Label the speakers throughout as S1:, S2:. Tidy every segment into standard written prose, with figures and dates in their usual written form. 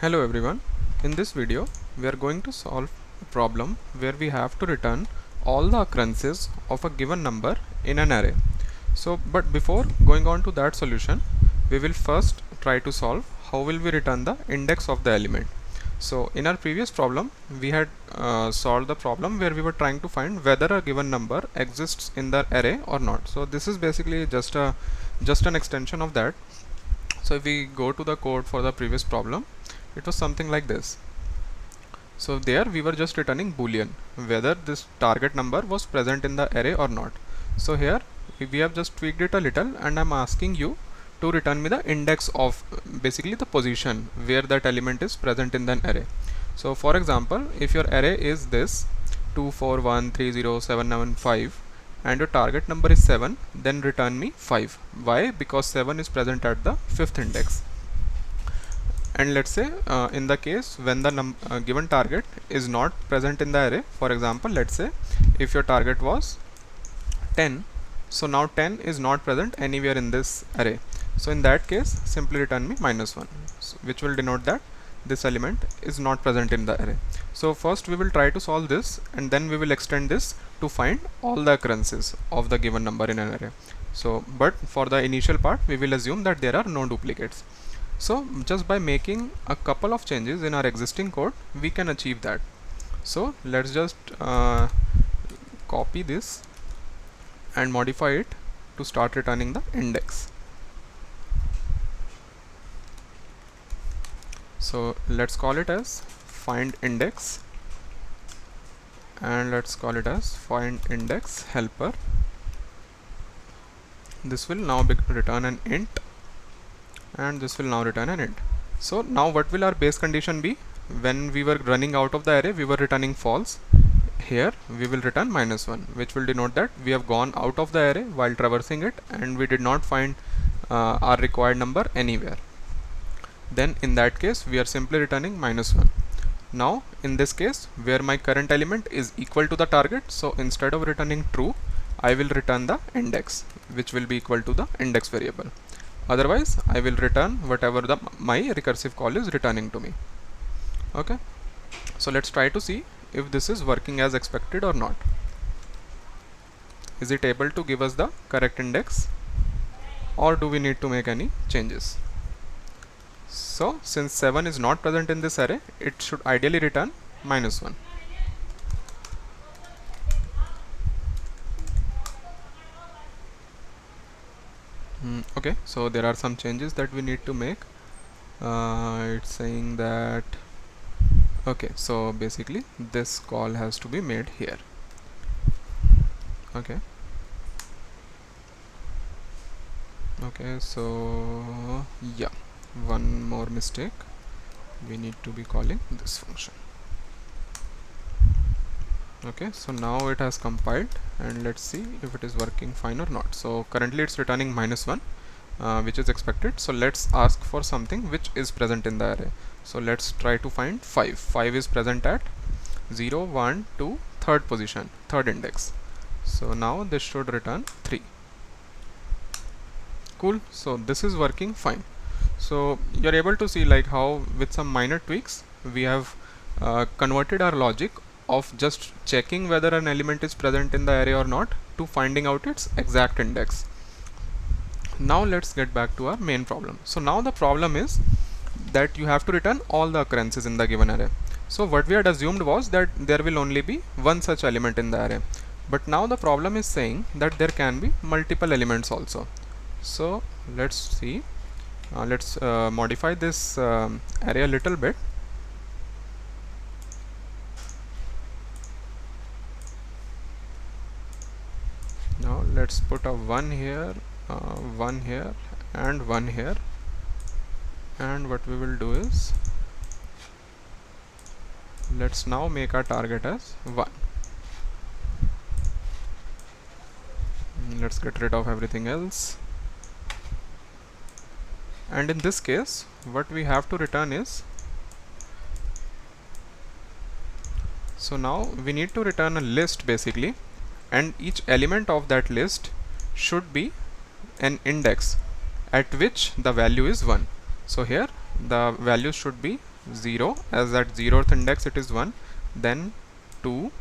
S1: Hello everyone. In this video, we are going to solve a problem where we have to return all the occurrences of a given number in an array. But before going on to that solution, we will first try to solve how will we return the index of the element. So in our previous problem, we had solved the problem where we were trying to find whether a given number exists in the array or not. So this is basically just an extension of that. So if we go to the code for the previous problem, it was something like this. So there we were just returning boolean whether this target number was present in the array or not. So here we have just tweaked it a little and I'm asking you to return me the index of basically the position where that element is present in the array. So for example, if your array is this 2413075 and your target number is 7, then return me 5. Why? Because 7 is present at the 5th index. And let's say in the case when the given target is not present in the array, for example, let's say if your target was 10, so now 10 is not present anywhere in this array. So in that case, simply return me -1, which will denote that this element is not present in the array. So first we will try to solve this and then we will extend this to find all the occurrences of the given number in an array. So but for the initial part, we will assume that there are no duplicates. So just by making a couple of changes in our existing code, we can achieve that. So let's just copy this and modify it to start returning the index. So let's call it as find index and let's call it as find index helper. This will now return an int and this will now return an int. So now what will our base condition be? When we were running out of the array, we were returning false. Here we will return -1, which will denote that we have gone out of the array while traversing it and we did not find our required number anywhere. Then in that case we are simply returning -1. Now in this case where my current element is equal to the target, so instead of returning true, I will return the index, which will be equal to the index variable. Otherwise I will return whatever my recursive call is returning to me. Okay, so let's try to see if this is working as expected or not. Is it able to give us the correct index or do we need to make any changes? So since 7 is not present in this array, it should ideally return -1. Okay, so there are some changes that we need to make. It's saying that okay, so basically this call has to be made here. Okay, so yeah, one more mistake, we need to be calling this function. Okay, so now it has compiled and let's see if it is working fine or not. So currently it's returning -1, which is expected. So let's ask for something which is present in the array. So let's try to find 5. 5 is present at 0, 1, 2, third position, third index. So now this should return 3. Cool, so this is working fine. So you're able to see like how with some minor tweaks we have converted our logic of just checking whether an element is present in the array or not to finding out its exact index. Now let's get back to our main problem. So now the problem is that you have to return all the occurrences in the given array. So what we had assumed was that there will only be one such element in the array, but now the problem is saying that there can be multiple elements also. So let's see, let's modify this array a little bit. Now let's put a 1 here, 1 here and 1 here, and what we will do is let's now make our target as 1. Let's get rid of everything else, and in this case what we have to return is, so now we need to return a list basically, and each element of that list should be an index at which the value is 1. So here the value should be 0, as at 0th index it is 1, then 2,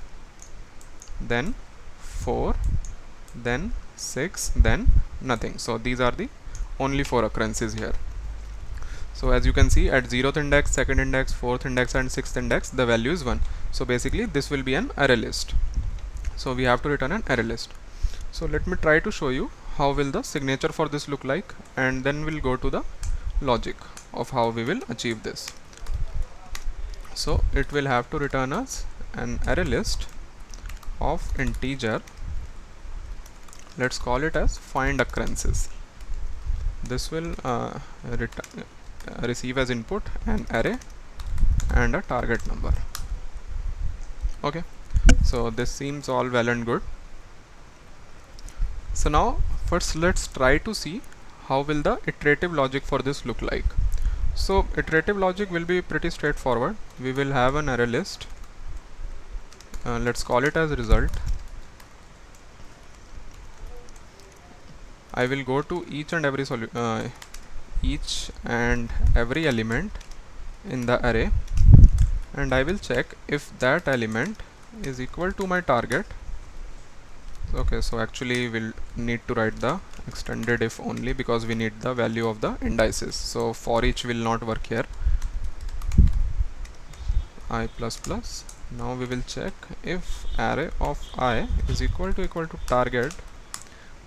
S1: then 4, then 6, then nothing. So these are the only 4 occurrences here. So as you can see, at 0th index, 2nd index, 4th index and 6th index the value is 1. So basically this will be an array list. So we have to return an array list. So let me try to show you how will the signature for this look like, and then we'll go to the logic of how we will achieve this. So it will have to return us an array list of integer. Let's call it as find occurrences. This will receive as input an array and a target number. Okay, so this seems all well and good. So now first let's try to see how will the iterative logic for this look like. So iterative logic will be pretty straightforward. We will have an array list. Let's call it as result. I will go to each and every element in the array, and I will check if that element is equal to my target. Okay, so actually we'll need to write the extended if only, because we need the value of the indices. So for each will not work here. I plus plus. Now we will check if array of I is equal to target.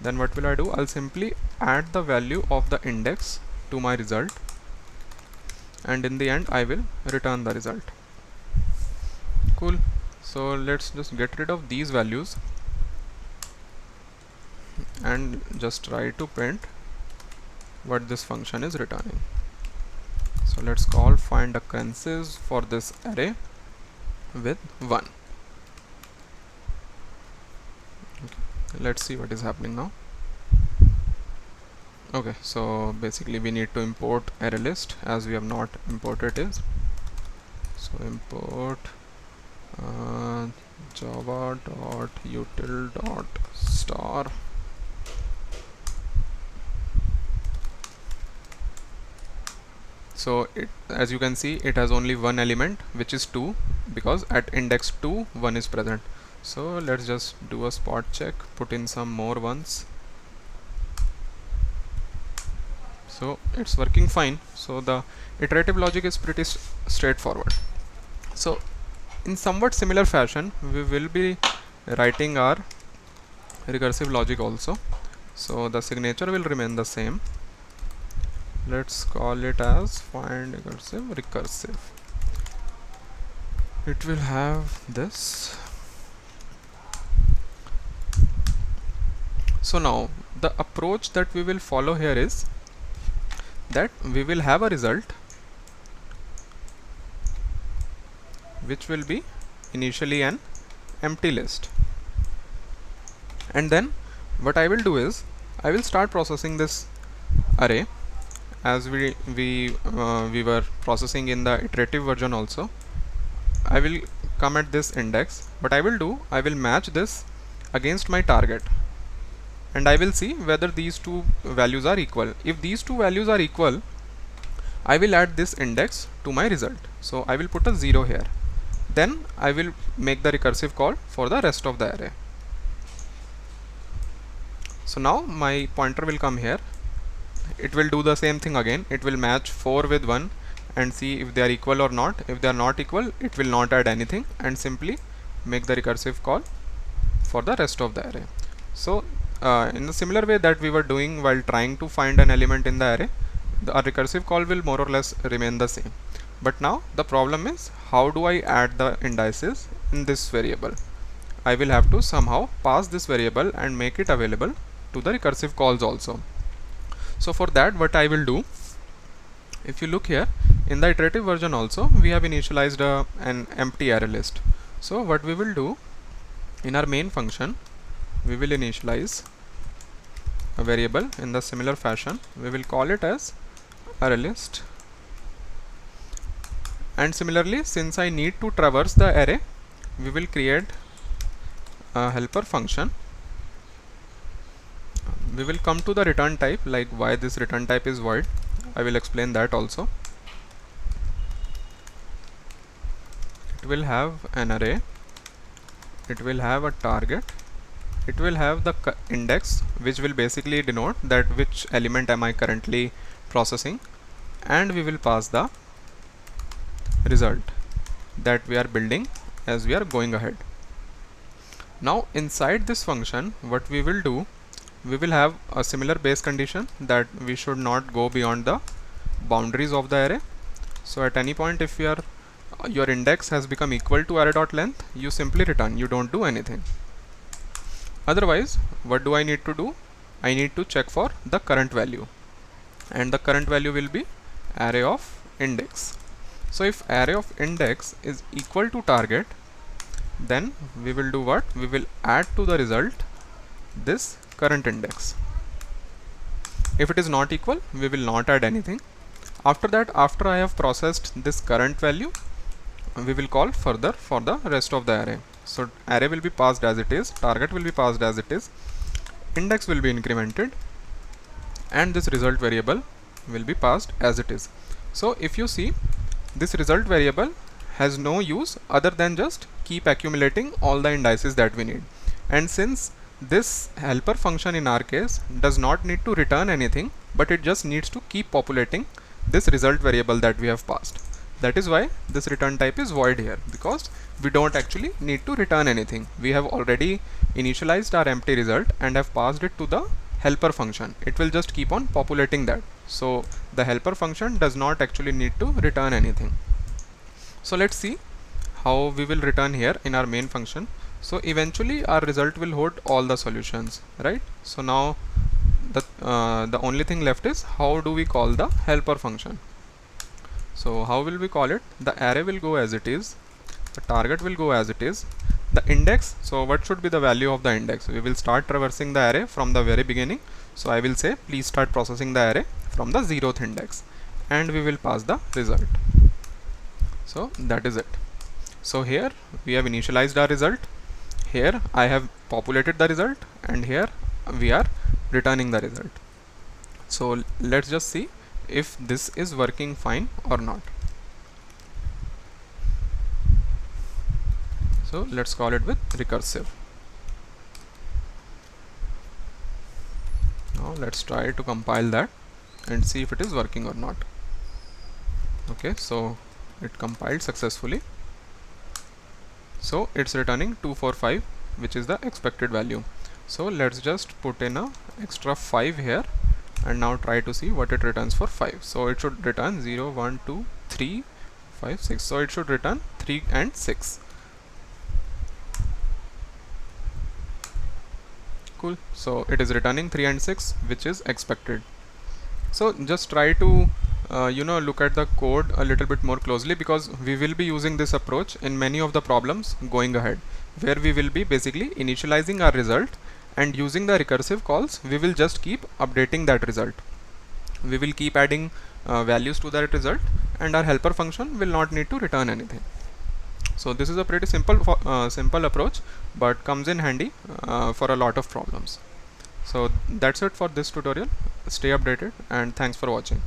S1: Then what will I do? I'll simply add the value of the index to my result, and in the end I will return the result. Cool. So let's just get rid of these values and just try to print what this function is returning. So let's call find occurrences for this array with 1. Okay, let's see what is happening now. Okay, so basically we need to import array list, as we have not imported it. So import java.util.star. So as you can see, it has only one element, which is 2, because at index 2 1 is present. So let's just do a spot check, put in some more ones. So it's working fine. So the iterative logic is pretty straightforward. So in somewhat similar fashion we will be writing our recursive logic also. So the signature will remain the same. Let's call it as find recursive. It will have this. So now the approach that we will follow here is that we will have a result which will be initially an empty list, and then what I will do is I will start processing this array as we were processing in the iterative version also. I will come at this index. What I will do, I will match this against my target, and I will see whether these two values are equal. If these two values are equal, I will add this index to my result. So I will put a 0 here. Then I will make the recursive call for the rest of the array. So now my pointer will come here. It will do the same thing again. It will match 4 with 1 and see if they are equal or not. If they are not equal, it will not add anything and simply make the recursive call for the rest of the array. So in the similar way that we were doing while trying to find an element in the array, our recursive call will more or less remain the same. But now the problem is, how do I add the indices in this variable? I will have to somehow pass this variable and make it available to the recursive calls also. So for that, what I will do, if you look here in the iterative version also, we have initialized an empty array list. So what we will do, in our main function we will initialize a variable in the similar fashion. We will call it as array list, and similarly, since I need to traverse the array, we will create a helper function. We will come to the return type, like why this return type is void. I will explain that also. will have an array, it will have a target, it will have the index, which will basically denote that which element am I currently processing, and we will pass the result that we are building as we are going ahead. Now inside this function, what we will do, we will have a similar base condition that we should not go beyond the boundaries of the array. So at any point, if your index has become equal to array.length, you simply return, you don't do anything. Otherwise, what do I need to do? I need to check for the current value, and the current value will be array of index. So if array of index is equal to target, then we will do what? We will add to the result this current index. If it is not equal, we will not add anything. After that, after I have processed this current value, we will call further for the rest of the array. So array will be passed as it is, target will be passed as it is, index will be incremented, and this result variable will be passed as it is. So if you see, this result variable has no use other than just keep accumulating all the indices that we need. And since this helper function in our case does not need to return anything, but it just needs to keep populating this result variable that we have passed. That is why this return type is void here, because we don't actually need to return anything. We have already initialized our empty result and have passed it to the helper function. It will just keep on populating that. So the helper function does not actually need to return anything. So let's see how we will return here in our main function. So eventually our result will hold all the solutions, right? So now the only thing left is how do we call the helper function. So how will we call it? The array will go as it is, the target will go as it is, the index, so what should be the value of the index? We will start traversing the array from the very beginning. So I will say please start processing the array from the 0th index, and we will pass the result. So that is it. So here we have initialized our result, here I have populated the result, and here we are returning the result. So let's just see if this is working fine or not. So let's call it with recursive. Now let's try to compile that and see if it is working or not. Okay, so it compiled successfully. So it's returning 245, which is the expected value. So let's just put in a extra 5 here and now try to see what it returns for 5. So it should return 0, 1, 2, 3, 5, 6. So it should return 3 and 6. Cool. So it is returning 3 and 6, which is expected. So just try to look at the code a little bit more closely, because we will be using this approach in many of the problems going ahead, where we will be basically initializing our result, and using the recursive calls we will just keep updating that result. We will keep adding values to that result, and our helper function will not need to return anything. So this is a pretty simple approach, but comes in handy for a lot of problems. So that's it for this tutorial. Stay updated, and thanks for watching.